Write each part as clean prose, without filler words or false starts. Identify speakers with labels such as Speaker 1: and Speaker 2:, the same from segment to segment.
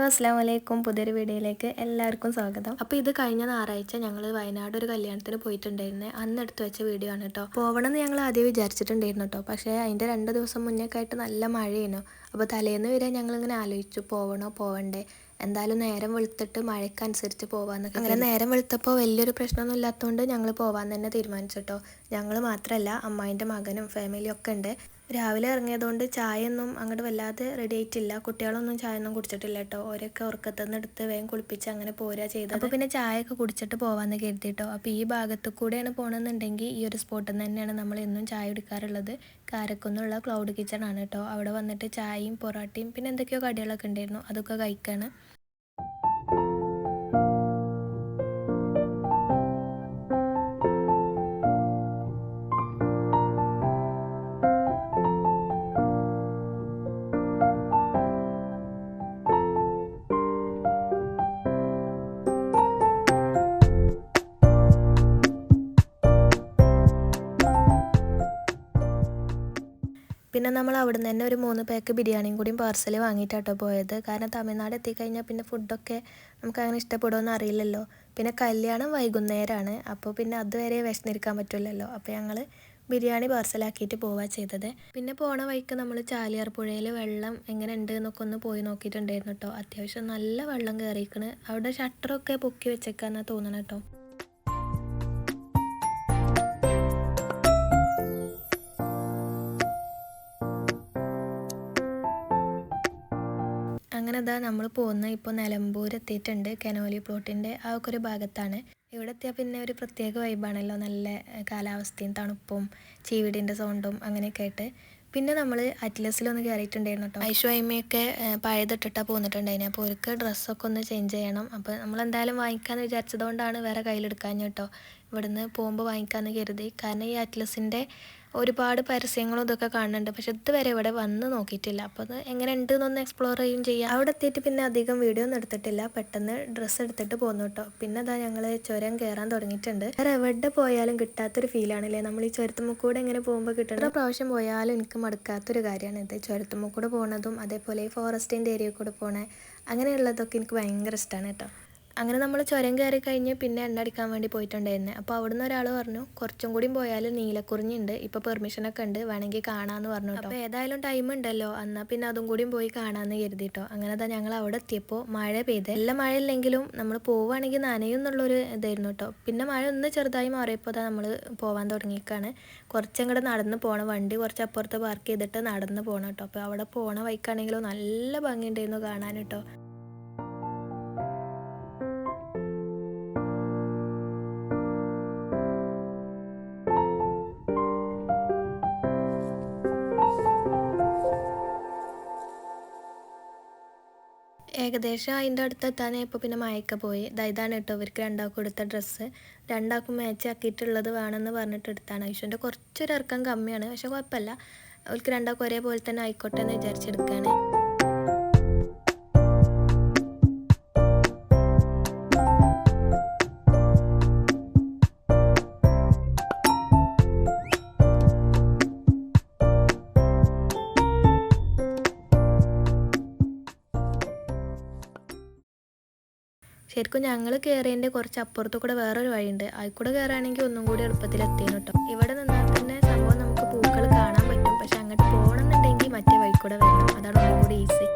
Speaker 1: അസ്സലാമു അലൈക്കും. പുതിയൊരു വീഡിയോയിലേക്ക് എല്ലാവർക്കും സ്വാഗതം. അപ്പോൾ ഇത് കഴിഞ്ഞ ഞായറാഴ്ച ഞങ്ങൾ വയനാട് ഒരു കല്യാണത്തിന് പോയിട്ടുണ്ടായിരുന്നേ. അന്ന് എടുത്തു വെച്ച വീഡിയോ ആണ് കേട്ടോ. പോകണമെന്ന് ഞങ്ങൾ ആദ്യം വിചാരിച്ചിട്ടുണ്ടായിരുന്നു കേട്ടോ. പക്ഷേ അതിൻ്റെ 2 ദിവസം മുന്നേക്കെ ആയിട്ട് നല്ല മഴയായിരുന്നു. അപ്പോൾ തലേന്ന് വരെ ഞങ്ങളിങ്ങനെ ആലോചിച്ചു പോവണോ പോവണ്ടേ, എന്തായാലും നേരം വെളുത്തിട്ട് മഴയ്ക്കനുസരിച്ച് പോകാമെന്നൊക്കെ. അങ്ങനെ നേരം വെളുത്തപ്പോൾ വലിയൊരു പ്രശ്നമൊന്നും ഇല്ലാത്തതുകൊണ്ട് ഞങ്ങൾ പോകാൻ തന്നെ തീരുമാനിച്ചു കേട്ടോ. ഞങ്ങൾ മാത്രമല്ല, അമ്മായിൻ്റെ മകനും ഫാമിലിയും ഒക്കെ ഉണ്ട്. രാവിലെ ഇറങ്ങിയതുകൊണ്ട് ചായയൊന്നും അങ്ങോട്ട് വല്ലാതെ റെഡി ആയിട്ടില്ല. കുട്ടികളൊന്നും ചായ ഒന്നും കുടിച്ചിട്ടില്ല കേട്ടോ. ഓരൊക്കെ ഉറക്കത്തുനിന്ന് എടുത്ത് വേഗം കുളിപ്പിച്ച് അങ്ങനെ പോരുക ചെയ്തത്. അപ്പോൾ പിന്നെ ചായയൊക്കെ കുടിച്ചിട്ട് പോകാമെന്ന് കരുതിട്ടോ. അപ്പോൾ ഈ ഭാഗത്തു കൂടെയാണ് പോകണമെന്നുണ്ടെങ്കിൽ ഈ ഒരു സ്പോട്ടിൽ നിന്ന് തന്നെയാണ് നമ്മൾ എന്നും ചായ കുടിക്കാറുള്ളത്. കാരക്കുന്നുള്ള ക്ലൗഡ് കിച്ചൺ ആണ് കേട്ടോ. അവിടെ വന്നിട്ട് ചായയും പൊറോട്ടയും പിന്നെ എന്തൊക്കെയോ കടികളൊക്കെ ഉണ്ടായിരുന്നു, അതൊക്കെ കഴിക്കാണ്. പിന്നെ നമ്മൾ അവിടെ നിന്ന് തന്നെ ഒരു 3 പാക്ക് ബിരിയാണിയും കൂടിയും പാർസൽ വാങ്ങിയിട്ടാട്ടോ പോയത്. കാരണം തമിഴ്നാട് എത്തിക്കഴിഞ്ഞാൽ പിന്നെ ഫുഡൊക്കെ നമുക്ക് അങ്ങനെ ഇഷ്ടപ്പെടുമെന്ന് അറിയില്ലല്ലോ. പിന്നെ കല്യാണം വൈകുന്നേരമാണ്, അപ്പോൾ പിന്നെ അതുവരെ വിശന്നിരിക്കാൻ പറ്റില്ലല്ലോ. അപ്പോൾ ഞങ്ങൾ ബിരിയാണി പാർസലാക്കിയിട്ട് പോവുക ചെയ്തത്. പിന്നെ പോണ വഴിക്ക് നമ്മൾ ചാലിയാർ പുഴയിൽ വെള്ളം എങ്ങനെ ഉണ്ട് എന്നൊക്കെ ഒന്ന് പോയി നോക്കിയിട്ടുണ്ടായിരുന്നു കേട്ടോ. അത്യാവശ്യം നല്ല വെള്ളം കയറിയിരിക്കണ്. അവിടെ ഷട്ടറൊക്കെ പൊക്കി വെച്ചേക്കാന്നാണ് തോന്നണം കേട്ടോ. അങ്ങനെ ഇതാ നമ്മൾ പോകുന്നത് ഇപ്പോൾ നിലമ്പൂർ എത്തിയിട്ടുണ്ട്. കനോലി പ്ലോട്ടിൻ്റെ ആ ഒക്കെ ഒരു ഭാഗത്താണ്. ഇവിടെ എത്തിയാൽ പിന്നെ ഒരു പ്രത്യേക വൈബാണല്ലോ, നല്ല കാലാവസ്ഥയും തണുപ്പും ചീവിടിൻ്റെ സൗണ്ടും അങ്ങനെയൊക്കെ ആയിട്ട്. പിന്നെ നമ്മൾ അറ്റ്ലസിലൊന്ന് കയറിയിട്ടുണ്ടായിരുന്നു കേട്ടോ. ഐഷു അയിമയൊക്കെ പഴയതിട്ടിട്ടാണ് പോന്നിട്ടുണ്ടായിരുന്നു. അപ്പോൾ അവർക്ക് ഡ്രസ്സൊക്കെ ഒന്ന് ചേഞ്ച് ചെയ്യണം. അപ്പോൾ നമ്മളെന്തായാലും വാങ്ങിക്കാമെന്ന് വിചാരിച്ചതുകൊണ്ടാണ് വേറെ കയ്യിലെടുക്കാൻ കേട്ടോ. ഇവിടുന്ന് പോകുമ്പോൾ വാങ്ങിക്കാമെന്ന് കരുതി. കാരണം ഈ അറ്റ്ലസിൻ്റെ ഒരുപാട് പരസ്യങ്ങളും ഇതൊക്കെ കാണുന്നുണ്ട്, പക്ഷെ ഇതുവരെ ഇവിടെ വന്ന് നോക്കിയിട്ടില്ല. അപ്പോൾ അത് എങ്ങനെ ഉണ്ട് എന്നൊന്ന് എക്സ്പ്ലോർ ചെയ്യും ചെയ്യാം. അവിടെ എത്തിയിട്ട് പിന്നെ അധികം വീഡിയോ ഒന്നും എടുത്തിട്ടില്ല, പെട്ടെന്ന് ഡ്രസ്സ് എടുത്തിട്ട് പോന്നു കേട്ടോ. പിന്നെ അതാ ഞങ്ങൾ ചുരം കയറാൻ തുടങ്ങിയിട്ടുണ്ട്. വേറെ എവിടെ പോയാലും കിട്ടാത്തൊരു ഫീലാണല്ലേ നമ്മൾ ഈ ചുരത്തുമുക്കൂടെ എങ്ങനെ പോകുമ്പോൾ കിട്ടണം. എത്ര പ്രാവശ്യം പോയാലും എനിക്ക് മടുക്കാത്തൊരു കാര്യമാണ് ഇത്. ചുരത്തുമുക്കൂടെ പോണതും അതേപോലെ ഈ ഫോറസ്റ്റിൻ്റെ ഏരിയയിൽ കൂടെ പോണേ അങ്ങനെയുള്ളതൊക്കെ എനിക്ക് ഭയങ്കര ഇഷ്ടമാണ് കേട്ടോ. അങ്ങനെ നമ്മൾ ചുരം കയറി കഴിഞ്ഞ് പിന്നെ എണ്ണ അടിക്കാൻ വേണ്ടി പോയിട്ടുണ്ടായിരുന്നു. അപ്പോൾ അവിടുന്ന് ഒരാൾ പറഞ്ഞു കുറച്ചും കൂടി പോയാൽ നീലക്കുറിഞ്ഞുണ്ട്, ഇപ്പോൾ പെർമിഷനൊക്കെ ഉണ്ട്, വേണമെങ്കിൽ കാണാമെന്ന് പറഞ്ഞു കേട്ടോ. അപ്പോൾ ഏതായാലും ടൈം ഉണ്ടല്ലോ, എന്നാൽ പിന്നെ അതും കൂടിയും പോയി കാണാമെന്ന് കരുതിട്ടോ. അങ്ങനെ തന്നെ ഞങ്ങൾ അവിടെ എത്തിയപ്പോൾ മഴ പെയ്ത്. എല്ലാ മഴ ഇല്ലെങ്കിലും നമ്മൾ പോവുകയാണെങ്കിൽ നനയും എന്നുള്ളൊരു ഇതായിരുന്നു കേട്ടോ. പിന്നെ മഴ ഒന്ന് ചെറുതായി മാറിയപ്പോൾ നമ്മൾ പോകാൻ തുടങ്ങിയേക്കാണ്. കുറച്ചങ്ങോട്ട് നടന്ന് പോകണം, വണ്ടി കുറച്ച് അപ്പുറത്ത് പാർക്ക് ചെയ്തിട്ട് നടന്ന് പോകണം കേട്ടോ. അപ്പോൾ അവിടെ പോണ വഴിക്കാണെങ്കിലും നല്ല ഭംഗിയുണ്ടായിരുന്നു കാണാൻ കേട്ടോ. ഏകദേശം അതിൻ്റെ അടുത്തെത്താനായപ്പോൾ പിന്നെ മയക്ക പോയി. ഇതാണ് കേട്ടോ ഇവർക്ക് രണ്ടാൾക്കും എടുത്ത ഡ്രസ്സ്. രണ്ടാൾക്കും മാച്ച് ആക്കിയിട്ടുള്ളത് വേണമെന്ന് പറഞ്ഞിട്ട് എടുത്താണ്. ഐഷുവിൻ്റെ കുറച്ചൊരു ഇറക്കം കമ്മിയാണ്, പക്ഷെ കുഴപ്പമില്ല, അവർക്ക് രണ്ടാൾക്കും ഒരേപോലെ തന്നെ ആയിക്കോട്ടെ എന്ന് വിചാരിച്ചെടുക്കുകയാണ്. ശരിക്കും ഞങ്ങൾ കയറിയതിൻ്റെ കുറച്ച് അപ്പുറത്തു കൂടെ വേറൊരു വഴിയുണ്ട്, അതിൽ കൂടെ കയറുകയാണെങ്കിൽ ഒന്നും കൂടി എളുപ്പത്തിൽ എത്തിയെന്ന് കേട്ടോ. ഇവിടെ നിന്നാൽ തന്നെ സംഭവം നമുക്ക് പൂക്കൾ കാണാൻ പറ്റും, പക്ഷെ അങ്ങോട്ട് പോകണമെന്നുണ്ടെങ്കിൽ മറ്റേ വഴി കൂടെ വരണം, അതാണ് ഒന്നും കൂടി ഈസി.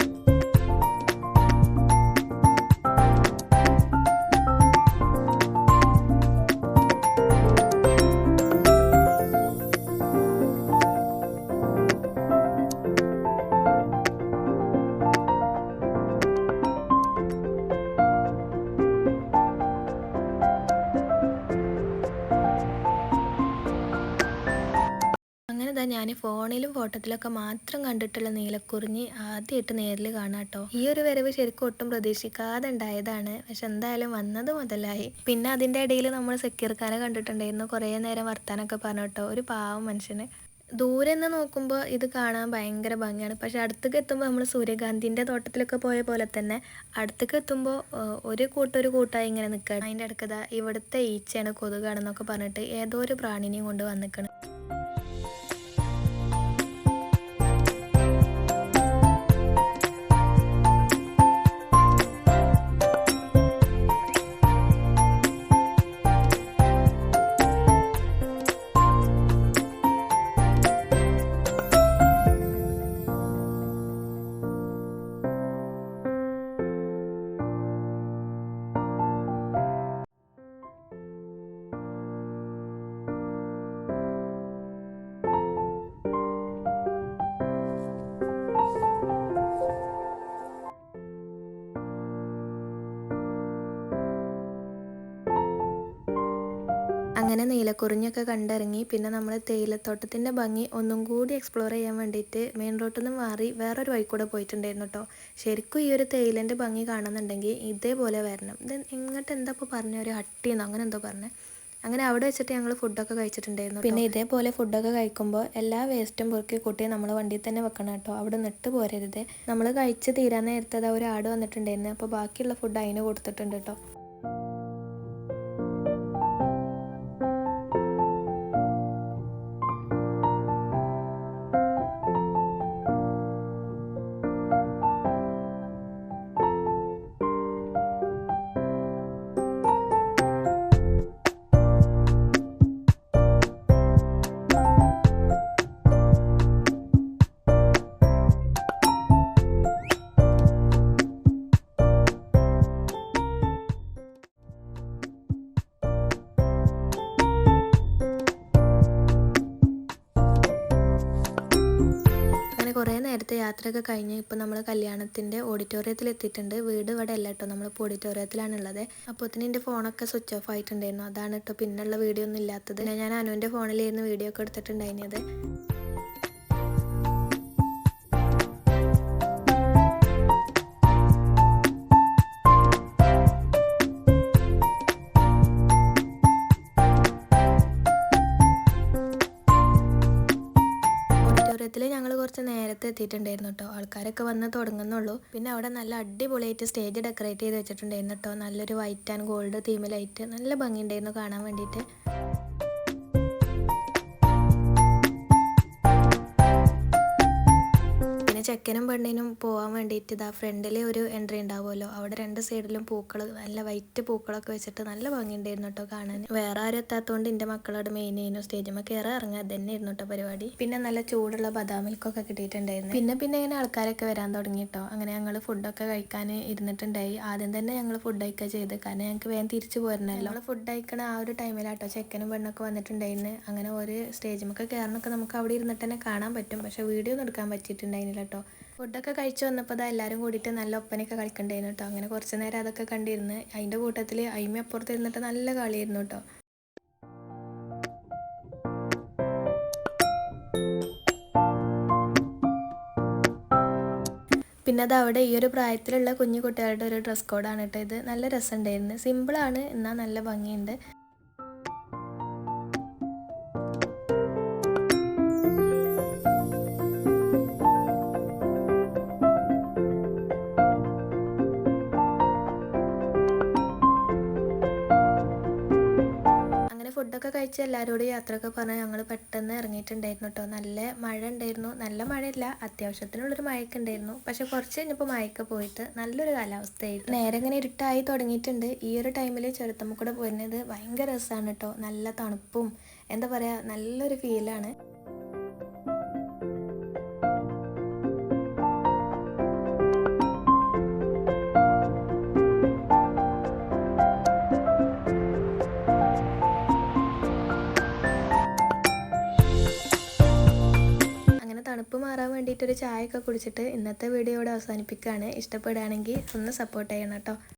Speaker 1: ഞാൻ ഫോണിലും ഫോട്ടോത്തിലൊക്കെ മാത്രം കണ്ടിട്ടുള്ള നീലക്കുറിഞ്ഞി ആദ്യമായിട്ട് നേരിൽ കാണാം കേട്ടോ. ഈ ഒരു വരവ് ശരിക്കും ഒട്ടും പ്രതീക്ഷിക്കാതെ ഉണ്ടായതാണ്, പക്ഷെ എന്തായാലും വന്നത് മുതലായി. പിന്നെ അതിൻ്റെ ഇടയിൽ നമ്മൾ സക്കീർഖാനെ കണ്ടിട്ടുണ്ടായിരുന്നു, കുറേ നേരം വർത്താനൊക്കെ പറഞ്ഞു കേട്ടോ. ഒരു പാവം മനുഷ്യന്. ദൂരെ നിന്ന് നോക്കുമ്പോൾ ഇത് കാണാൻ ഭയങ്കര ഭംഗിയാണ്, പക്ഷെ അടുത്തേക്ക് എത്തുമ്പോൾ നമ്മൾ സൂര്യകാന്തിൻ്റെ തോട്ടത്തിലൊക്കെ പോയ പോലെ തന്നെ അടുത്തേക്ക് എത്തുമ്പോൾ ഒരു കൂട്ടായി ഇങ്ങനെ നിൽക്കുകയാണ്. അതിൻ്റെ അടുക്കത ഇവിടുത്തെ ഈച്ചയാണ് കൊതുകാണെന്നൊക്കെ പറഞ്ഞിട്ട് ഏതോ ഒരു പ്രാണിനെയും കൊണ്ട് വന്നിക്കണം. അങ്ങനെ നീലക്കുറിഞ്ഞൊക്കെ കണ്ടിറങ്ങി. പിന്നെ നമ്മൾ തേയിലത്തോട്ടത്തിൻ്റെ ഭംഗി ഒന്നും കൂടി എക്സ്പ്ലോർ ചെയ്യാൻ വേണ്ടിയിട്ട് മെയിൻ റോഡിൽ നിന്ന് മാറി വേറൊരു വഴി കൂടെ പോയിട്ടുണ്ടായിരുന്നു കേട്ടോ. ശരിക്കും ഈ ഒരു തേയിലേൻ്റെ ഭംഗി കാണുന്നുണ്ടെങ്കിൽ ഇതേപോലെ വരണം. ഇത് ഇങ്ങോട്ട് എന്താ ഇപ്പോൾ പറഞ്ഞ ഒരു ഹട്ടിന്നോ അങ്ങനെ എന്തോ പറഞ്ഞത്. അങ്ങനെ അവിടെ വെച്ചിട്ട് ഞങ്ങൾ ഫുഡൊക്കെ കഴിച്ചിട്ടുണ്ടായിരുന്നു. പിന്നെ ഇതേപോലെ ഫുഡൊക്കെ കഴിക്കുമ്പോൾ എല്ലാ വേസ്റ്റും പൊറുക്കി കൂട്ടി നമ്മൾ വണ്ടിയിൽ തന്നെ വെക്കണം കേട്ടോ. അവിടെ നിട്ട് പോരരുത്. നമ്മൾ കഴിച്ച് തീരാൻ നേരത്തെ ഒരു ആട് വന്നിട്ടുണ്ടായിരുന്നു. അപ്പോൾ ബാക്കിയുള്ള ഫുഡ് അതിന് കൊടുത്തിട്ടുണ്ട് കേട്ടോ. കുറേ നേരത്തെ യാത്രയൊക്കെ കഴിഞ്ഞ് ഇപ്പോൾ നമ്മൾ കല്യാണത്തിൻ്റെ ഓഡിറ്റോറിയത്തിൽ എത്തിയിട്ടുണ്ട്. വീട് ഇവിടെ അല്ല കേട്ടോ, നമ്മളിപ്പോൾ ഓഡിറ്റോറിയത്തിലാണുള്ളത്. അപ്പോൾ എൻ്റെ ഫോണൊക്കെ സ്വിച്ച് ഓഫ് ആയിട്ടുണ്ടായിരുന്നു. അതാണ് കേട്ടോ പിന്നുള്ള വീഡിയോ ഒന്നും ഇല്ലാത്തത്. ഞാൻ അനുവിൻ്റെ ഫോണിലായിരുന്നു വീഡിയോ ഒക്കെ എടുത്തിട്ടുണ്ടായിരുന്നത്. ഞങ്ങൾ കുറച്ച് നേരത്തെ എത്തിയിട്ടുണ്ടായിരുന്നു കേട്ടോ. ആൾക്കാരൊക്കെ വന്ന് തുടങ്ങുന്നുള്ളൂ. പിന്നെ അവിടെ നല്ല അടിപൊളിയായിട്ട് സ്റ്റേജ് ഡെക്കറേറ്റ് ചെയ്ത് വെച്ചിട്ടുണ്ടായിരുന്നു കേട്ടോ. നല്ലൊരു വൈറ്റ് ആൻഡ് ഗോൾഡ് തീമിലായിട്ട് നല്ല ഭംഗിയുണ്ടായിരുന്നു കാണാൻ വേണ്ടിയിട്ട്. ചെക്കനും പെണ്ണിനും പോകാൻ വേണ്ടിയിട്ട് ഇതാ ഫ്രണ്ടിൽ ഒരു എൻട്രി ഉണ്ടാവുമല്ലോ, അവിടെ രണ്ട് സൈഡിലും പൂക്കൾ, നല്ല വൈറ്റ് പൂക്കളൊക്കെ വെച്ചിട്ട് നല്ല ഭംഗിയുണ്ടായിരുന്നു കേട്ടോ കാണാൻ. വേറെ ആരും എത്താത്തതുകൊണ്ട് എൻ്റെ മക്കളോട് മെയിൻ ചെയ്യുന്നു സ്റ്റേജിൽ കയറി ഇറങ്ങുക തന്നെയായിരുന്നു കേട്ടോ പരിപാടി. പിന്നെ നല്ല ചൂടുള്ള ബദാം മിൽക്കൊക്കെ കിട്ടിയിട്ടുണ്ടായിരുന്നു. പിന്നെ ഇങ്ങനെ ആൾക്കാരൊക്കെ വരാൻ തുടങ്ങി കേട്ടോ. അങ്ങനെ ഞങ്ങൾ ഫുഡൊക്കെ കഴിക്കാൻ ഇരുന്നിട്ടുണ്ടായി. ആദ്യം തന്നെ ഞങ്ങൾ ഫുഡ് കഴിക്കുക ചെയ്ത്, കാരണം ഞങ്ങൾക്ക് വേഗം തിരിച്ചു പോരണല്ലോ. നമ്മൾ ഫുഡ് കഴിക്കണ ആ ഒരു ടൈമിലാട്ടോ ചെക്കനും പെണ്ണൊക്കെ വന്നിട്ടുണ്ടായിരുന്നു. അങ്ങനെ ഒരു സ്റ്റേജിമൊക്കെ കയറണൊക്കെ നമുക്ക് അവിടെ ഇരുന്നിട്ട് തന്നെ കാണാൻ പറ്റും, പക്ഷെ വീഡിയോ ഒന്നും എടുക്കാൻ പറ്റിയിട്ടുണ്ടായിരുന്നില്ല കേട്ടോ. ഫുഡൊക്കെ കഴിച്ചു വന്നപ്പോൾ അതാ എല്ലാവരും കൂടിയിട്ട് നല്ല ഒപ്പനയൊക്കെ കളിക്കണ്ടായിരുന്നു കേട്ടോ. അങ്ങനെ കുറച്ച് നേരം അതൊക്കെ കണ്ടിരുന്ന് അതിൻ്റെ കൂട്ടത്തിൽ അയിമ അപ്പുറത്ത് ഇരുന്നിട്ട് നല്ല കളിയായിരുന്നു കേട്ടോ. പിന്നെ അത് അവിടെ ഈ ഒരു പ്രായത്തിലുള്ള കുഞ്ഞു കുട്ടികളുടെ ഒരു ഡ്രസ് കോഡാണ് കേട്ടോ ഇത്. നല്ല രസമുണ്ടായിരുന്നു. സിമ്പിളാണ്, എന്നാൽ നല്ല ഭംഗിയുണ്ട്. ഫുഡൊക്കെ കഴിച്ച് എല്ലാവരോടും യാത്രയൊക്കെ പറഞ്ഞ് ഞങ്ങൾ പെട്ടെന്ന് ഇറങ്ങിയിട്ടുണ്ടായിരുന്നു കേട്ടോ. നല്ല മഴ ഉണ്ടായിരുന്നു. നല്ല മഴയില്ല, അത്യാവശ്യത്തിനുള്ളൊരു മഴയൊക്കെ ഉണ്ടായിരുന്നു. പക്ഷെ കുറച്ച് കഴിഞ്ഞപ്പോൾ മഴയൊക്കെ പോയിട്ട് നല്ലൊരു കാലാവസ്ഥയായിട്ട് നേരെ ഇങ്ങനെ ഇരുട്ടായി തുടങ്ങിയിട്ടുണ്ട്. ഈ ഒരു ടൈമിൽ ചുരത്തമ്മ കൂടെ പോരുന്നത് ഭയങ്കര രസമാണ് കേട്ടോ. നല്ല തണുപ്പും എന്താ പറയുക, നല്ലൊരു ഫീലാണ്. തണുപ്പ് മാറാൻ വേണ്ടിയിട്ടൊരു ചായയൊക്കെ കുടിച്ചിട്ട് ഇന്നത്തെ വീഡിയോ ഇവിടെ അവസാനിപ്പിക്കുകയാണ്. ഇഷ്ടപ്പെടുകയാണെങ്കിൽ ഒന്ന് സപ്പോർട്ട് ചെയ്യണം കേട്ടോ.